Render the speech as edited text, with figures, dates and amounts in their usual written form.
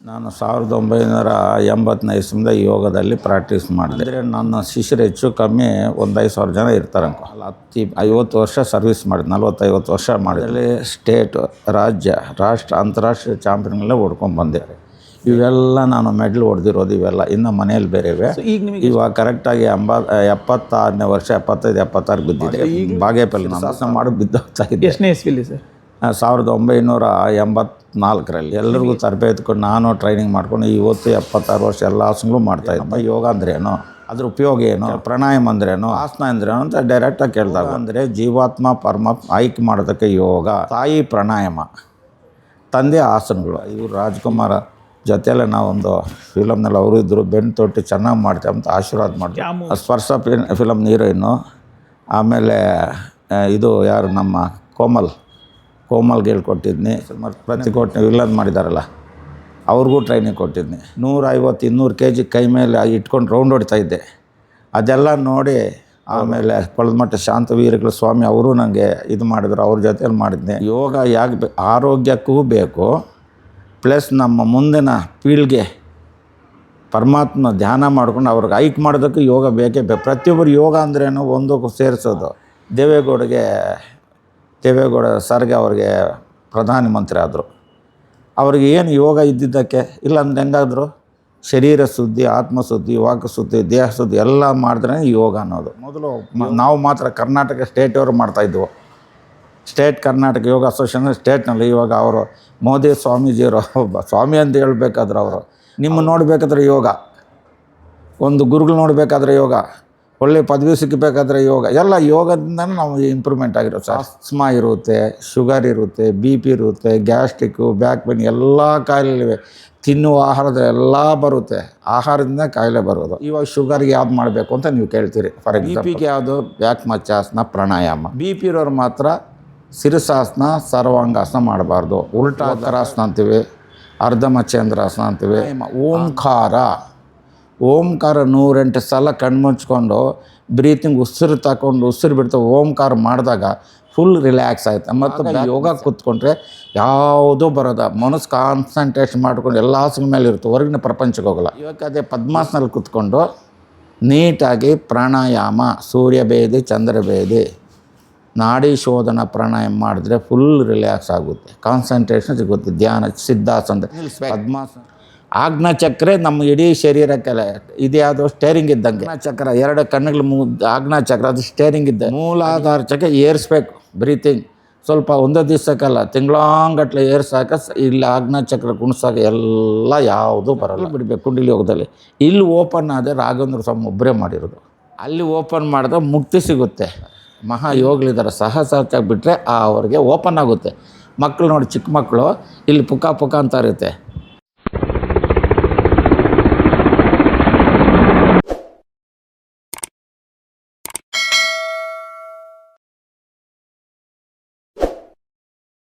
ನಾನು 1980ನೇ ಇಸ್ವಿಯಿಂದ ಯೋಗದಲ್ಲಿ ಪ್ರಾಕ್ಟೀಸ್ ಮಾಡಿದೆ. ಅಂದರೆ ನನ್ನ ಶಿಷ್ಯರು ಹೆಚ್ಚು ಕಮ್ಮಿ ಒಂದು 5,000 ಜನ ಇರ್ತಾರೆ ಅನ್ಕೋ. 50 ವರ್ಷ ಸರ್ವಿಸ್ ಮಾಡಿದೆ, 40-50 ವರ್ಷ ಮಾಡಿದಲ್ಲಿ ಸ್ಟೇಟ್, ರಾಜ್ಯ, ರಾಷ್ಟ್ರ, ಅಂತಾರಾಷ್ಟ್ರೀಯ ಚಾಂಪಿಯನ್ಗಳೇ ಹೊಡ್ಕೊಂಡು ಬಂದೆ. ಇವೆಲ್ಲ ನಾನು ಮೆಡಲ್ ಹೊಡೆದಿರೋದು ಇವೆಲ್ಲ ಇನ್ನು ಮನೇಲಿ ಬೇರೆ ಇವೆ. ಇವಾಗ ಕರೆಕ್ಟಾಗಿ 76ನೇ ವರ್ಷ 75-76 ಬಿದ್ದಿದೆ. ಬಾಗೇಪಲ್ಲಿ ನಾನು ಶಾಸನ ಮಾಡಿ ಬಿದ್ದೋಗ್ತಾ ಇದ್ದೆ. ಎಷ್ಟನೇ ಇಸ್ವಿಲಿ ಸರ್? 1984ರಲ್ಲಿ ಎಲ್ಲರಿಗೂ ತರಬೇತಿಕೊಂಡು ನಾನು ಟ್ರೈನಿಂಗ್ ಮಾಡ್ಕೊಂಡು ಇವತ್ತು 76 ವರ್ಷ ಎಲ್ಲ ಆಸನಗಳು ಮಾಡ್ತಾಯಿದ್ದೆ. ಯೋಗ ಅಂದ್ರೇನು, ಅದ್ರ ಉಪಯೋಗ ಏನು, ಪ್ರಾಣಾಯಾಮ ಅಂದ್ರೇನು, ಆಸನ ಅಂದ್ರೇನು ಅಂತ ಡೈರೆಕ್ಟಾಗಿ ಕೇಳಿದಾಗ ಅಂದರೆ ಜೀವಾತ್ಮ ಪರಮಾತ್ಮ ಆಯ್ಕೆ ಮಾಡೋದಕ್ಕೆ ಯೋಗ, ತಾಯಿ ಪ್ರಾಣಾಯಾಮ, ತಂದೆ ಆಸನಗಳು. ಇವರು ರಾಜ್ಕುಮಾರ ಜೊತೆಯಲ್ಲೇ ನಾವೊಂದು ಫಿಲಮ್ನಲ್ಲಿ ಅವರು ಇದ್ದರು, ಬೆನ್ನು ತೊಟ್ಟು ಚೆನ್ನಾಗಿ ಮಾಡ್ತೇವೆ ಅಂತ ಆಶೀರ್ವಾದ ಮಾಡ್ತೀವಿ. ಸ್ಪರ್ಶ ಫಿಲಮ್ ಹೀರೋಯಿನ್ನು. ಆಮೇಲೆ ಇದು ಯಾರು ನಮ್ಮ ಕೋಮಲ್ಗೆ ಹೇಳ್ಕೊಟ್ಟಿದ್ನಿ. ಪ್ರತಿಕೋಟ್ನ ವಿಲ್ಲನ್ ಮಾಡಿದಾರಲ್ಲ ಅವ್ರಿಗೂ ಟ್ರೈನಿಂಗ್ ಕೊಟ್ಟಿದ್ನಿ. 150-200 kg ಕೈ ಮೇಲೆ ಇಟ್ಕೊಂಡು ರೌಂಡ್ ಹೊಡಿತಾ ಇದ್ದೆ. ಅದೆಲ್ಲ ನೋಡಿ ಆಮೇಲೆ ಕೊಳದಮಟ್ಟ ಶಾಂತವೀರಗಳ ಸ್ವಾಮಿ ಅವರು ನನಗೆ ಇದು ಮಾಡಿದ್ರು, ಅವ್ರ ಜೊತೆಯಲ್ಲಿ ಮಾಡಿದ್ನಿ. ಯೋಗ ಯಾಕೆ ಆರೋಗ್ಯಕ್ಕೂ ಬೇಕು, ಪ್ಲಸ್ ನಮ್ಮ ಮುಂದಿನ ಪೀಳಿಗೆ ಪರಮಾತ್ಮ ಧ್ಯಾನ ಮಾಡ್ಕೊಂಡು ಅವ್ರಿಗೆ ಐಕ್ ಮಾಡೋದಕ್ಕೆ ಯೋಗ ಬೇಕೇ ಬೇಕು. ಪ್ರತಿಯೊಬ್ಬರು ಯೋಗ ಅಂದ್ರೇನು ಒಂದಕ್ಕೂ ಸೇರಿಸೋದು. ದೇವೇಗೌಡ ಸರ್ಗೆ ಅವ್ರಿಗೆ ಪ್ರಧಾನಮಂತ್ರಿ ಆದರು. ಅವ್ರಿಗೆ ಏನು ಯೋಗ ಇದ್ದಿದ್ದಕ್ಕೆ ಇಲ್ಲ ಅಂದ್ರೆ ಹೆಂಗಾದ್ರು ಶರೀರ ಶುದ್ಧಿ, ಆತ್ಮಶುದ್ಧಿ, ವಾಕ್ ಶುದ್ಧಿ, ದೇಹ ಶುದ್ಧಿ ಎಲ್ಲ ಮಾಡಿದ್ರೆ ಯೋಗ ಅನ್ನೋದು. ಮೊದಲು ನಾವು ಮಾತ್ರ ಕರ್ನಾಟಕ ಸ್ಟೇಟವರು ಮಾಡ್ತಾಯಿದ್ವು. ಸ್ಟೇಟ್ ಕರ್ನಾಟಕ ಯೋಗ ಅಸೋಸಿಯೇಷನ್ ಸ್ಟೇಟ್ನಲ್ಲಿ. ಇವಾಗ ಅವರು ಮೋದಿ ಸ್ವಾಮೀಜಿಯವರು ಸ್ವಾಮಿ ಅಂತ ಹೇಳ್ಬೇಕಾದ್ರೆ ಅವರು ನಿಮ್ಮ ನೋಡಬೇಕಾದ್ರೆ ಯೋಗ, ಒಂದು ಗುರುಗಳು ನೋಡಬೇಕಾದ್ರೆ ಯೋಗ, ಒಳ್ಳೆ ಪದವಿ ಸಿಕ್ಕಬೇಕಾದ್ರೆ ಯೋಗ, ಎಲ್ಲ ಯೋಗದಿಂದನೇ ನಾವು ಇಂಪ್ರೂವ್ಮೆಂಟ್ ಆಗಿರೋದು ಸರ್. ಆಸ್ಮಾ ಇರುತ್ತೆ, ಶುಗರ್ ಇರುತ್ತೆ, BP ಇರುತ್ತೆ, ಗ್ಯಾಸ್ಟ್ರಿಕ್ಕು, ಬ್ಯಾಕ್ ಪೇನ್ ಎಲ್ಲ ಕಾಯಿಲೆಗಳಿವೆ. ತಿನ್ನುವ ಆಹಾರದ ಎಲ್ಲ ಬರುತ್ತೆ, ಆಹಾರದಿಂದ ಕಾಯಿಲೆ ಬರೋದು. ಇವಾಗ ಶುಗರ್ಗೆ ಯಾವ್ದು ಮಾಡಬೇಕು ಅಂತ ನೀವು ಕೇಳ್ತೀರಿ. ಫಾರ್ ಎಕ್ಸಾಂಪಲ್ BP ಯಾವುದು ಬ್ಯಾಕ್ ಮಚ್ಚಾಸನ, ಪ್ರಾಣಾಯಾಮ. BP ಇರೋರು ಮಾತ್ರ ಶಿರಸಾಸನ, ಸರ್ವಾಂಗಾಸನ ಮಾಡಬಾರ್ದು. ಉಲ್ಟಾ ಕರಾಸನ ಅಂತೀವಿ, ಅರ್ಧ ಮಚ್ಚೇಂದ್ರಾಸನ ಅಂತೀವಿ. ಓಂಕಾರ 108 ಸಲ ಕಣ್ಮುಚ್ಕೊಂಡು ಬ್ರೀತಿಂಗ್ ಉಸಿರು ತಗೊಂಡು ಉಸಿರು ಬಿಡ್ತಾ ಓಂಕಾರ ಮಾಡಿದಾಗ ಫುಲ್ ರಿಲ್ಯಾಕ್ಸ್ ಆಯ್ತು. ಮತ್ತು ಯೋಗ ಕೂತ್ಕೊಂಡ್ರೆ ಯಾವುದೂ ಬರೋದ, ಮನಸ್ಸು ಕಾನ್ಸಂಟ್ರೇಷನ್ ಮಾಡ್ಕೊಂಡು ಎಲ್ಲ ಆಸನ ಮೇಲೆ ಇರುತ್ತೆ, ಹೊರಗಿನ ಪ್ರಪಂಚಕ್ಕೆ ಹೋಗಲ್ಲ. ಇವಾಗ ಅದೇ ಪದ್ಮಾಸನಲ್ಲಿ ಕೂತ್ಕೊಂಡು ನೀಟಾಗಿ ಪ್ರಾಣಾಯಾಮ, ಸೂರ್ಯಭೇದಿ, ಚಂದ್ರಭೇದಿ, ನಾಡಿ ಶೋಧನ ಪ್ರಾಣಾಯಾಮ ಮಾಡಿದ್ರೆ ಫುಲ್ ರಿಲ್ಯಾಕ್ಸ್ ಆಗುತ್ತೆ, ಕಾನ್ಸಂಟ್ರೇಷನ್ ಸಿಗುತ್ತೆ. ಧ್ಯಾನ, ಸಿದ್ಧಾಸನ, ಪದ್ಮಾಸನ. ಆಜ್ಞಾಚಕ್ರ ನಮ್ಮ ಇಡೀ ಶರೀರಕ್ಕೆಲ್ಲ ಇದ್ಯಾವುದು ಸ್ಟೇರಿಂಗ್ ಇದ್ದಂಗೆ. ಚಕ್ರ 2 ಕಣ್ಣುಗಳು ಆಜ್ಞಾಚಕ್ರ, ಅದು ಸ್ಟೇರಿಂಗ್ ಇದ್ದ. ಮೂಲಾಧಾರ ಚಕ್ರ ಏರಿಸ್ಬೇಕು, ಬ್ರೀತಿಂಗ್ ಸ್ವಲ್ಪ ಒಂದೇ ದಿವಸಕ್ಕಲ್ಲ ತಿಂಗಳಾಂಗಟ್ಲೆ ಏರ್ಸಾಕ. ಇಲ್ಲಿ ಆಜ್ಞಾಚಕ್ರ ಕುಣಿಸಾಕ ಎಲ್ಲ ಯಾವುದೂ ಬರಲ್ಲ, ಬಿಡಬೇಕು. ಕುಂಡಲಿ ಯೋಗದಲ್ಲಿ ಇಲ್ಲಿ ಓಪನ್ ಆದರೆ ರಾಘವೇಂದ್ರ ಸ್ವಾಮಿ ಒಬ್ಬರೇ ಮಾಡಿರೋದು. ಅಲ್ಲಿ ಓಪನ್ ಮಾಡಿದ್ರೆ ಮುಕ್ತಿ ಸಿಗುತ್ತೆ. ಮಹಾಯೋಗಿಗಳಿದ್ದಾರೆ, ಸಹಸಾಚಾಗಿ ಬಿಟ್ಟರೆ ಅವ್ರಿಗೆ ಓಪನ್ ಆಗುತ್ತೆ. ಮಕ್ಕಳು ನೋಡಿ, ಚಿಕ್ಕ ಮಕ್ಕಳು ಇಲ್ಲಿ ಪುಕ್ಕ ಅಂತ ಇರುತ್ತೆ,